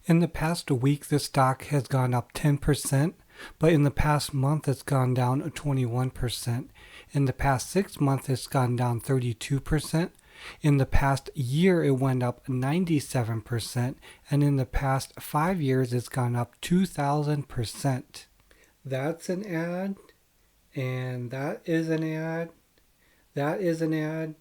In the past week, the stock has gone up 10%, but in the past month, it's gone down 21%. In the past 6 months, it's gone down 32%. In the past year, it went up 97%. And in the past 5 years, it's gone up 2,000%. That's an ad. And that is an ad. That is an ad.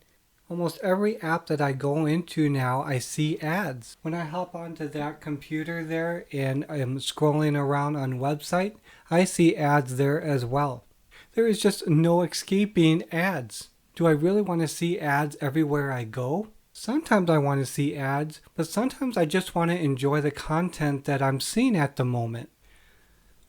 Almost every app that I go into now, I see ads. When I hop onto that computer there and I'm scrolling around on website, I see ads there as well. There is just no escaping ads. Do I really want to see ads everywhere I go? Sometimes I want to see ads, but sometimes I just want to enjoy the content that I'm seeing at the moment.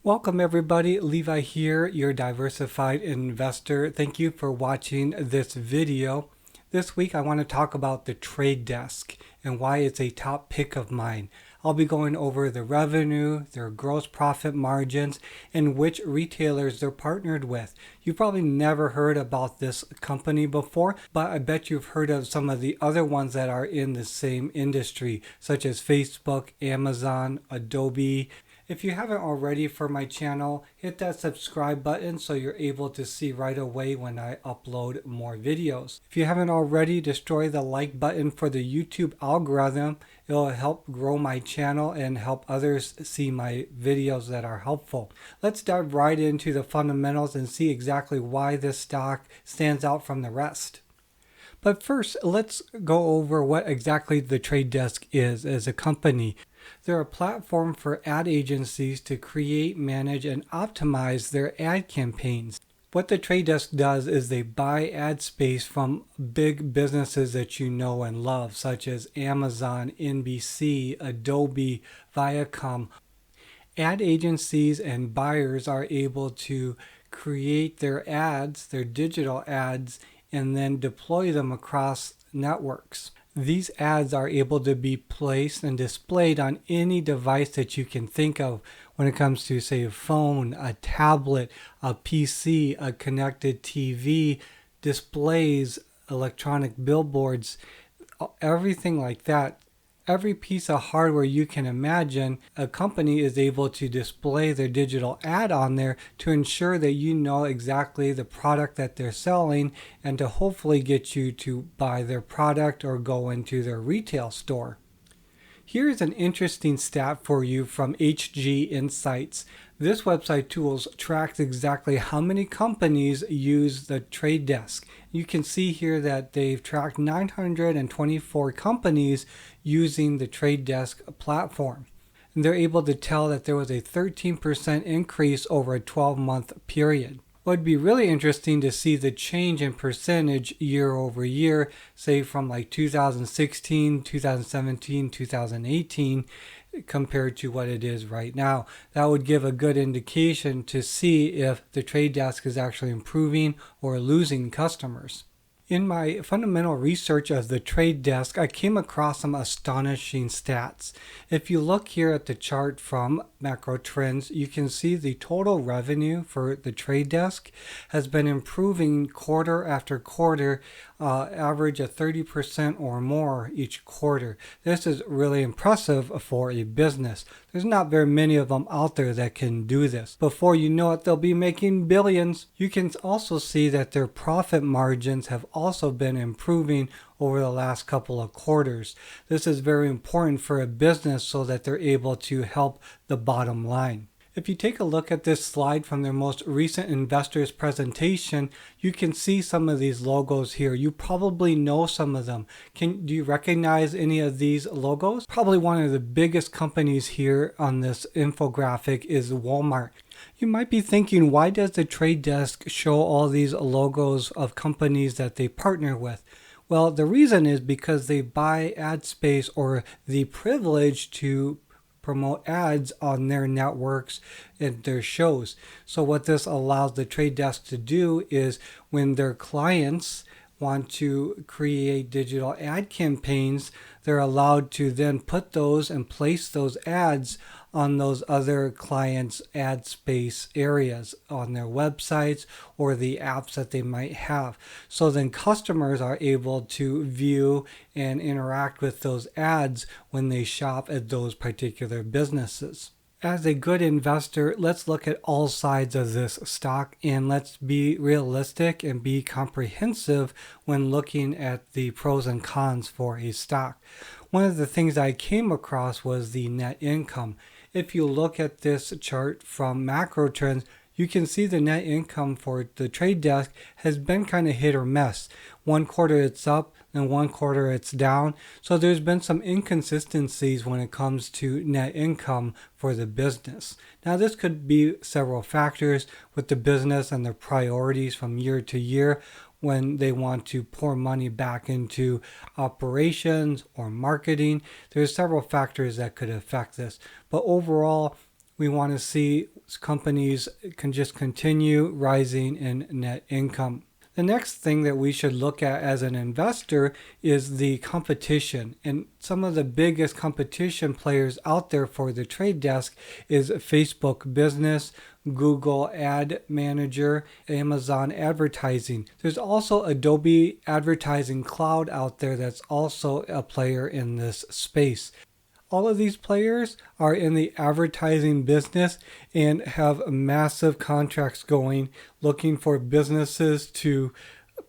Welcome everybody, Levi here, your diversified investor. Thank you for watching this video. This week I want to talk about the TradeDesk and why it's a top pick of mine. I'll be going over the revenue, their gross profit margins, and which retailers they're partnered with. You've probably never heard about this company before, but I bet you've heard of some of the other ones that are in the same industry, such as Facebook, Amazon, Adobe. If you haven't already for my channel, hit that subscribe button so you're able to see right away when I upload more videos. If you haven't already, destroy the like button for the YouTube algorithm. It'll help grow my channel and help others see my videos that are helpful. Let's dive right into the fundamentals and see exactly why this stock stands out from the rest. But first, let's go over what exactly the TradeDesk is as a company. They're a platform for ad agencies to create, manage, and optimize their ad campaigns. What the TradeDesk does is they buy ad space from big businesses that you know and love, such as Amazon, NBC, Adobe, Viacom. Ad agencies and buyers are able to create their ads, their digital ads, and then deploy them across networks. These ads are able to be placed and displayed on any device that you can think of when it comes to, say, a phone, a tablet, a PC, a connected TV, displays, electronic billboards, everything like that. Every piece of hardware you can imagine, a company is able to display their digital ad on there to ensure that you know exactly the product that they're selling and to hopefully get you to buy their product or go into their retail store. Here's an interesting stat for you from HG Insights. This website tools tracks exactly how many companies use the TradeDesk. You can see here that they've tracked 924 companies using the TradeDesk platform. And they're able to tell that there was a 13% increase over a 12-month period. It would be really interesting to see the change in percentage year over year, say from like 2016, 2017, 2018, compared to what it is right now. That would give a good indication to see if the TradeDesk is actually improving or losing customers. In my fundamental research of the TradeDesk, I came across some astonishing stats. If you look here at the chart from Macro Trends, you can see the total revenue for the TradeDesk has been improving quarter after quarter, average of 30% or more each quarter. This is really impressive for a business. There's not very many of them out there that can do this. Before you know it, they'll be making billions. You can also see that their profit margins have also been improving over the last couple of quarters. This is very important for a business so that they're able to help the bottom line. If you take a look at this slide from their most recent investors presentation, you can see some of these logos here. You probably know some of them. Do you recognize any of these logos? Probably one of the biggest companies here on this infographic is Walmart. You might be thinking, why does the TradeDesk show all these logos of companies that they partner with? Well, the reason is because they buy ad space or the privilege to promote ads on their networks and their shows. So what this allows the TradeDesk to do is when their clients want to create digital ad campaigns, they're allowed to then put those and place those ads on those other clients' ad space areas on their websites or the apps that they might have. So then customers are able to view and interact with those ads when they shop at those particular businesses. As a good investor, let's look at all sides of this stock and let's be realistic and be comprehensive when looking at the pros and cons for a stock. One of the things I came across was the net income. If you look at this chart from macro trends, you can see the net income for the trade desk has been kind of hit or miss. One quarter it's up and one quarter it's down. So there's been some inconsistencies when it comes to net income for the business. Now this could be several factors with the business and their priorities from year to year when they want to pour money back into operations or marketing. There's several factors that could affect this. But overall, we want to see companies can just continue rising in net income. The next thing that we should look at as an investor is the competition. And some of the biggest competition players out there for the trade desk is Facebook Business, Google Ad Manager, Amazon Advertising. There's also Adobe Advertising Cloud out there that's also a player in this space. All of these players are in the advertising business and have massive contracts going, looking for businesses to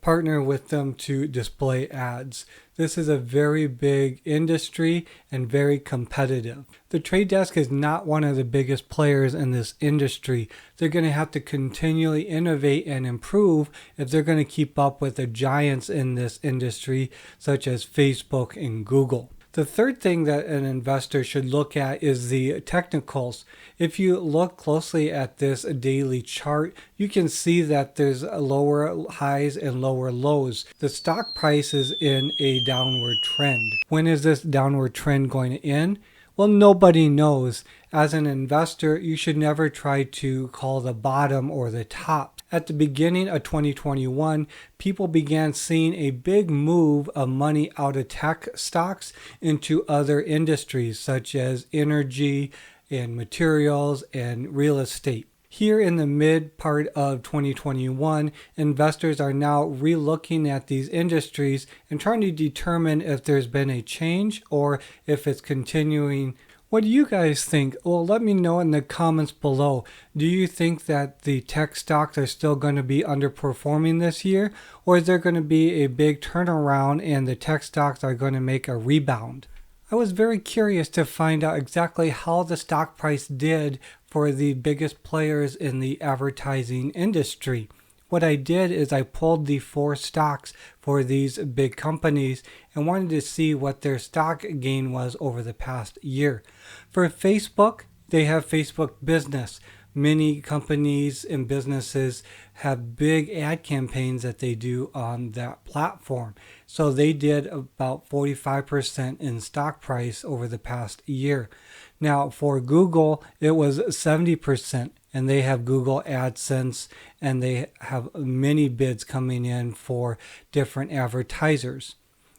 partner with them to display ads. This is a very big industry and very competitive. The trade desk is not one of the biggest players in this industry. They're going to have to continually innovate and improve if they're going to keep up with the giants in this industry, such as Facebook and Google. The third thing that an investor should look at is the technicals. If you look closely at this daily chart, you can see that there's lower highs and lower lows. The stock price is in a downward trend. When is this downward trend going to end? Well, nobody knows. As an investor, you should never try to call the bottom or the top. At the beginning of 2021, people began seeing a big move of money out of tech stocks into other industries such as energy and materials and real estate. Here in the mid part of 2021, investors are now relooking at these industries and trying to determine if there's been a change or if it's continuing. What do you guys think? Well, let me know in the comments below. Do you think that the tech stocks are still going to be underperforming this year? Or is there going to be a big turnaround and the tech stocks are going to make a rebound? I was very curious to find out exactly how the stock price did for the biggest players in the advertising industry. What I did is I pulled the 4 stocks for these big companies and wanted to see what their stock gain was over the past year. For Facebook, they have Facebook Business. Many companies and businesses have big ad campaigns that they do on that platform. So they did about 45% in stock price over the past year. Now for Google, it was 70%. And they have Google AdSense, and they have many bids coming in for different advertisers.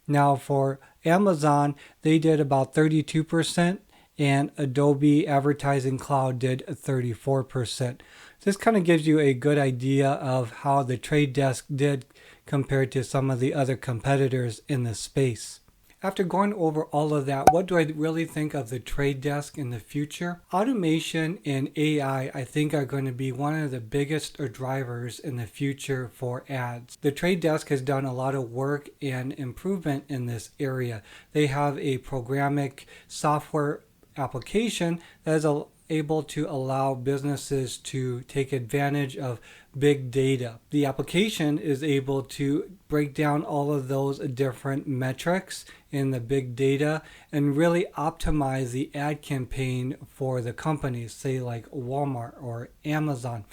Now for Amazon, they did about 32%, and Adobe Advertising Cloud did 34%. This kind of gives you a good idea of how the trade desk did compared to some of the other competitors in the space. After going over all of that, what do I really think of the trade desk in the future? Automation and AI, I think, are going to be one of the biggest drivers in the future for ads. The trade desk has done a lot of work and improvement in this area. They have a programmatic software application that is able to allow businesses to take advantage of big data. The application is able to break down all of those different metrics in the big data and really optimize the ad campaign for the companies, say like Walmart or Amazon.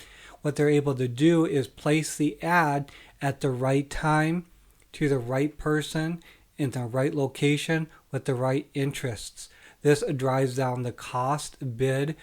What they're able to do is place the ad at the right time to the right person in the right location with the right interests. This drives down the cost bid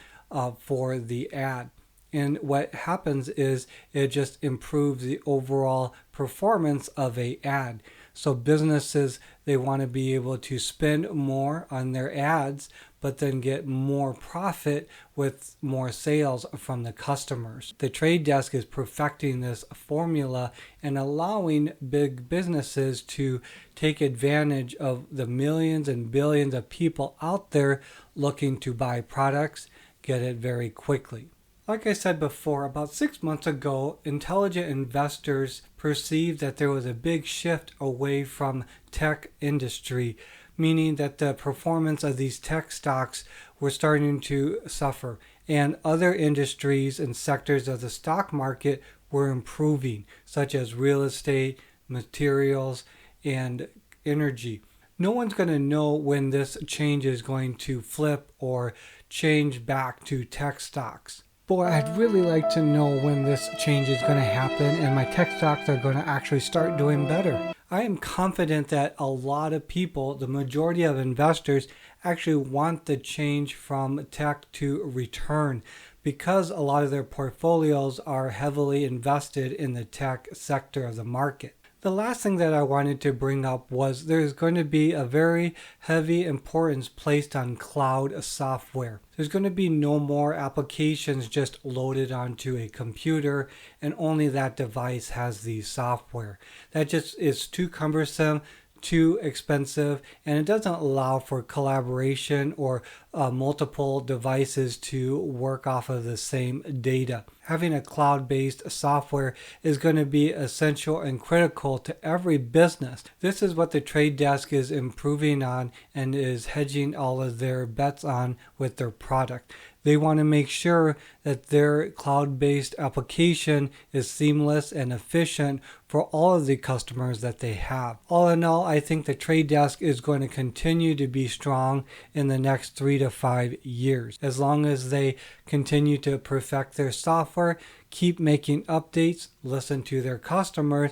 for the ad. And what happens is it just improves the overall performance of a ad. So businesses, they want to be able to spend more on their ads, but then get more profit with more sales from the customers. The Trade Desk is perfecting this formula and allowing big businesses to take advantage of the millions and billions of people out there looking to buy products, get it very quickly. Like I said before, about 6 months ago, intelligent investors perceived that there was a big shift away from tech industry, meaning that the performance of these tech stocks were starting to suffer, and other industries and sectors of the stock market were improving, such as real estate, materials, and energy. No one's going to know when this change is going to flip or change back to tech stocks. Boy, I'd really like to know when this change is going to happen and my tech stocks are going to actually start doing better. I am confident that a lot of people, the majority of investors, actually want the change from tech to return because a lot of their portfolios are heavily invested in the tech sector of the market. The last thing that I wanted to bring up was there's going to be a very heavy importance placed on cloud software. There's going to be no more applications just loaded onto a computer and only that device has the software. That just is too cumbersome, too expensive, and it doesn't allow for collaboration or multiple devices to work off of the same data. Having a cloud-based software is going to be essential and critical to every business. This is what the Trade Desk is improving on and is hedging all of their bets on with their product. They want to make sure that their cloud-based application is seamless and efficient for all of the customers that they have. All in all, I think the Trade Desk is going to continue to be strong in the next 3 to 5 years. As long as they continue to perfect their software, keep making updates, listen to their customers,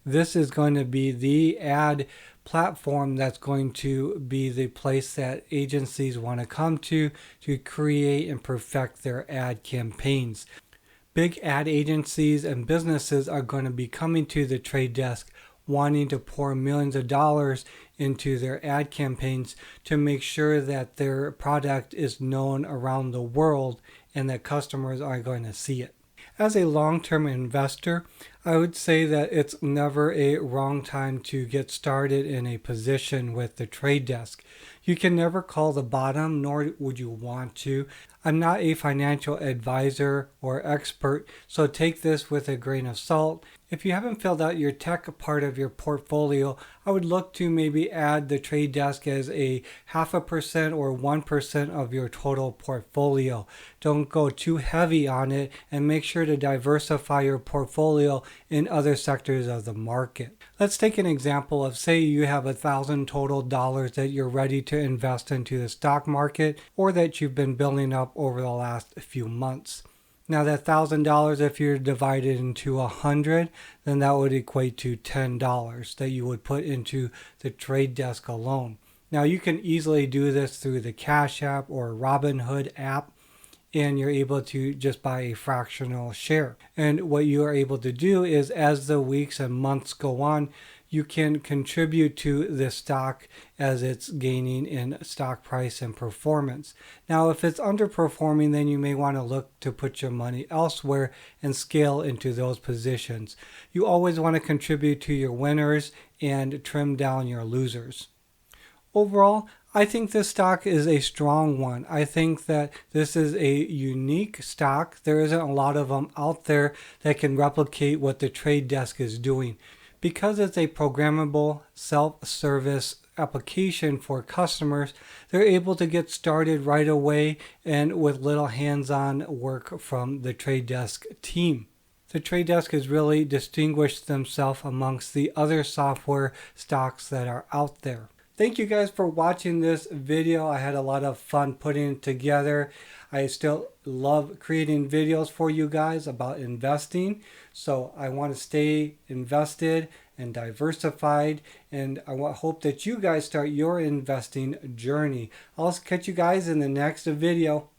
this is going to be the ad platform that's going to be the place that agencies want to come to create and perfect their ad campaigns. Big ad agencies and businesses are going to be coming to the Trade Desk wanting to pour millions of dollars into their ad campaigns to make sure that their product is known around the world and that customers are going to see it. As a long-term investor, I would say that it's never a wrong time to get started in a position with the Trade Desk. You can never call the bottom, nor would you want to. I'm not a financial advisor or expert, so take this with a grain of salt. If you haven't filled out your tech part of your portfolio, I would look to maybe add the Trade Desk as a 0.5% or 1% of your total portfolio. Don't go too heavy on it and make sure to diversify your portfolio in other sectors of the market. Let's take an example of, say you have $1,000 total that you're ready to invest into the stock market or that you've been building up over the last few months. Now that $1,000, if you're divided into 100, then that would equate to $10 that you would put into the Trade Desk alone. Now you can easily do this through the Cash App or Robinhood app, and you're able to just buy a fractional share. And what you are able to do is, as the weeks and months go on, you can contribute to the stock as it's gaining in stock price and performance. Now, if it's underperforming, then you may want to look to put your money elsewhere and scale into those positions. You always want to contribute to your winners and trim down your losers. Overall, I think this stock is a strong one. I think that this is a unique stock. There isn't a lot of them out there that can replicate what the Trade Desk is doing. Because it's a programmable self-service application for customers, they're able to get started right away and with little hands-on work from the Trade Desk team. The Trade Desk has really distinguished themselves amongst the other software stocks that are out there. Thank you guys for watching this video. I had a lot of fun putting it together. I still love creating videos for you guys about investing. So I want to stay invested and diversified, and I hope that you guys start your investing journey. I'll catch you guys in the next video.